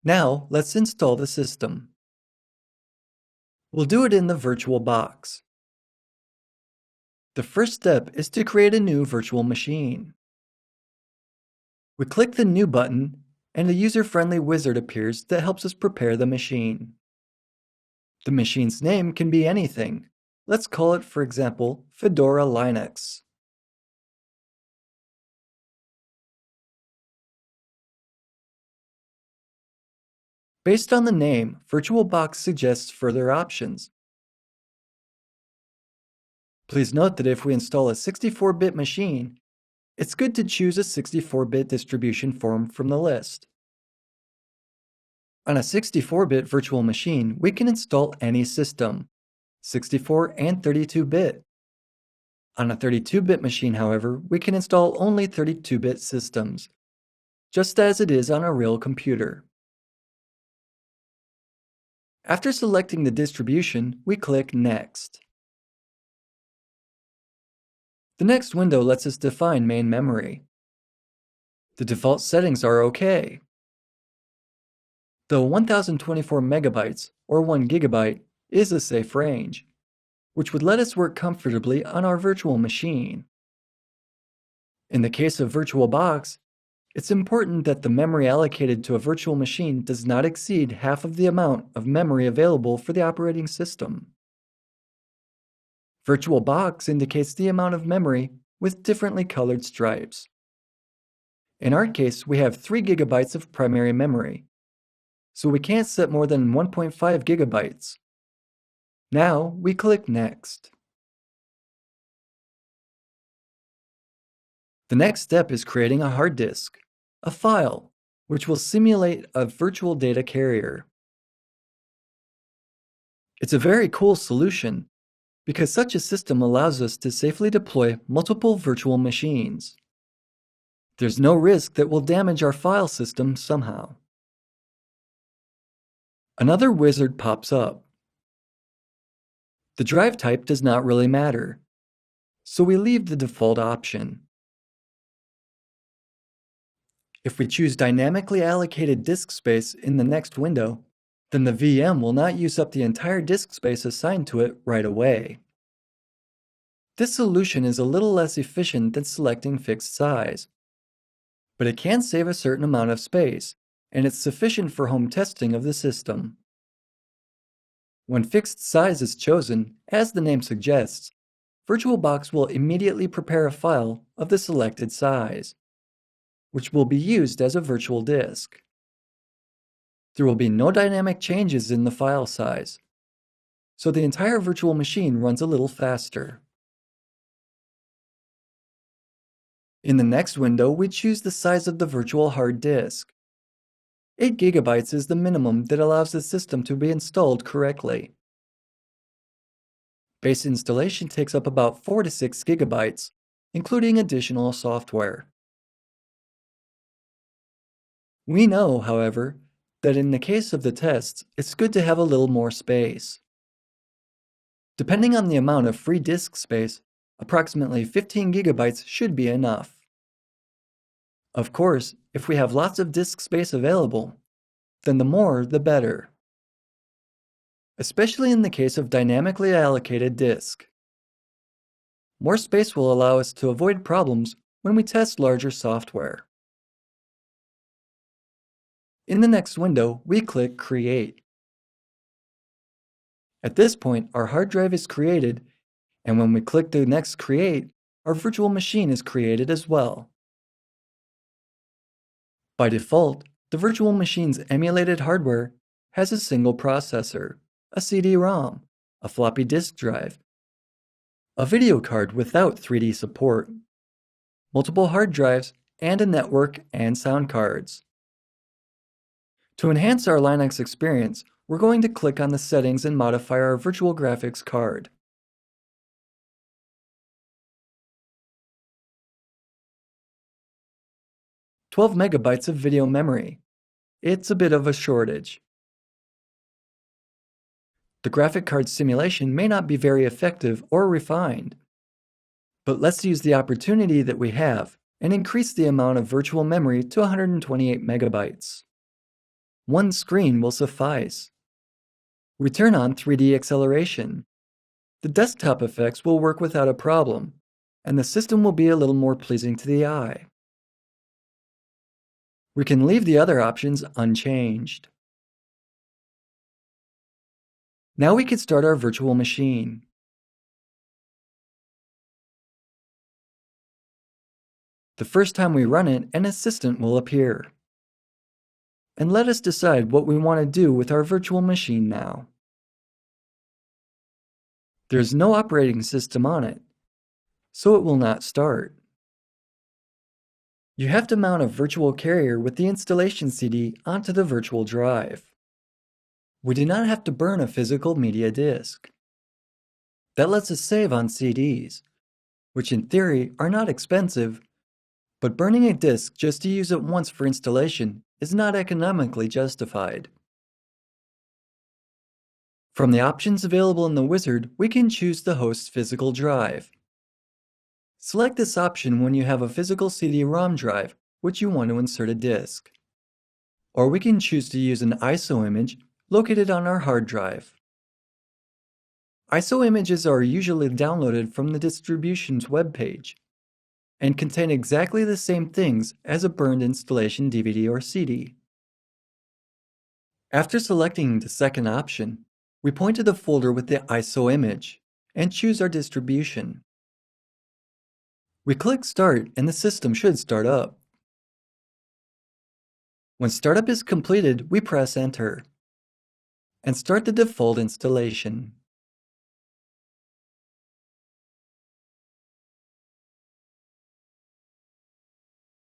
Now, let's install the system. We'll do it in the VirtualBox. The first step is to create a new virtual machine. We click the New button, and a user-friendly wizard appears that helps us prepare the machine. The machine's name can be anything. Let's call it, for example, Fedora Linux. Based on the name, VirtualBox suggests further options. Please note that if we install a 64-bit machine, it's good to choose a 64-bit distribution form from the list. On a 64-bit virtual machine, we can install any system, 64 and 32-bit. On a 32-bit machine, however, we can install only 32-bit systems, just as it is on a real computer. After selecting the distribution, we click Next. The next window lets us define main memory. The default settings are okay. Though 1024 megabytes, or 1 gigabyte, is a safe range, which would let us work comfortably on our virtual machine. In the case of VirtualBox, it's important that the memory allocated to a virtual machine does not exceed half of the amount of memory available for the operating system. VirtualBox indicates the amount of memory with differently colored stripes. In our case, we have 3 gigabytes of primary memory, so we can't set more than 1.5 gigabytes. Now we click Next. The next step is creating a hard disk, a file, which will simulate a virtual data carrier. It's a very cool solution because such a system allows us to safely deploy multiple virtual machines. There's no risk that we'll damage our file system somehow. Another wizard pops up. The drive type does not really matter, so we leave the default option. If we choose dynamically allocated disk space in the next window, then the VM will not use up the entire disk space assigned to it right away. This solution is a little less efficient than selecting fixed size, but it can save a certain amount of space, and it's sufficient for home testing of the system. When fixed size is chosen, as the name suggests, VirtualBox will immediately prepare a file of the selected size, which will be used as a virtual disk. There will be no dynamic changes in the file size, so the entire virtual machine runs a little faster. In the next window, we choose the size of the virtual hard disk. 8 gigabytes is the minimum that allows the system to be installed correctly. Base installation takes up about 4 to 6 gigabytes, including additional software. We know, however, that in the case of the tests, it's good to have a little more space. Depending on the amount of free disk space, approximately 15 gigabytes should be enough. Of course, if we have lots of disk space available, then the more the better. Especially in the case of dynamically allocated disk. More space will allow us to avoid problems when we test larger software. In the next window, we click Create. At this point, our hard drive is created, and when we click the next Create, our virtual machine is created as well. By default, the virtual machine's emulated hardware has a single processor, a CD-ROM, a floppy disk drive, a video card without 3D support, multiple hard drives, and a network and sound cards. To enhance our Linux experience, we're going to click on the settings and modify our virtual graphics card. "12 megabytes of video memory. It's a bit of a shortage. The graphic card simulation may not be very effective or refined, but let's use the opportunity that we have and increase the amount of virtual memory to 128 megabytes. One screen will suffice. We turn on 3D acceleration. The desktop effects will work without a problem, and the system will be a little more pleasing to the eye. We can leave the other options unchanged. Now we can start our virtual machine. The first time we run it, an assistant will appear. And let us decide what we want to do with our virtual machine now. There's no operating system on it, so it will not start. You have to mount a virtual carrier with the installation CD onto the virtual drive. We do not have to burn a physical media disk. That lets us save on CDs, which in theory are not expensive, but burning a disk just to use it once for installation is not economically justified. From the options available in the wizard, we can choose the host's physical drive. Select this option when you have a physical CD-ROM drive which you want to insert a disk. Or we can choose to use an ISO image located on our hard drive. ISO images are usually downloaded from the distribution's webpage and contain exactly the same things as a burned installation DVD or CD. After selecting the second option, we point to the folder with the ISO image and choose our distribution. We click Start and the system should start up. When startup is completed, we press Enter and start the default installation.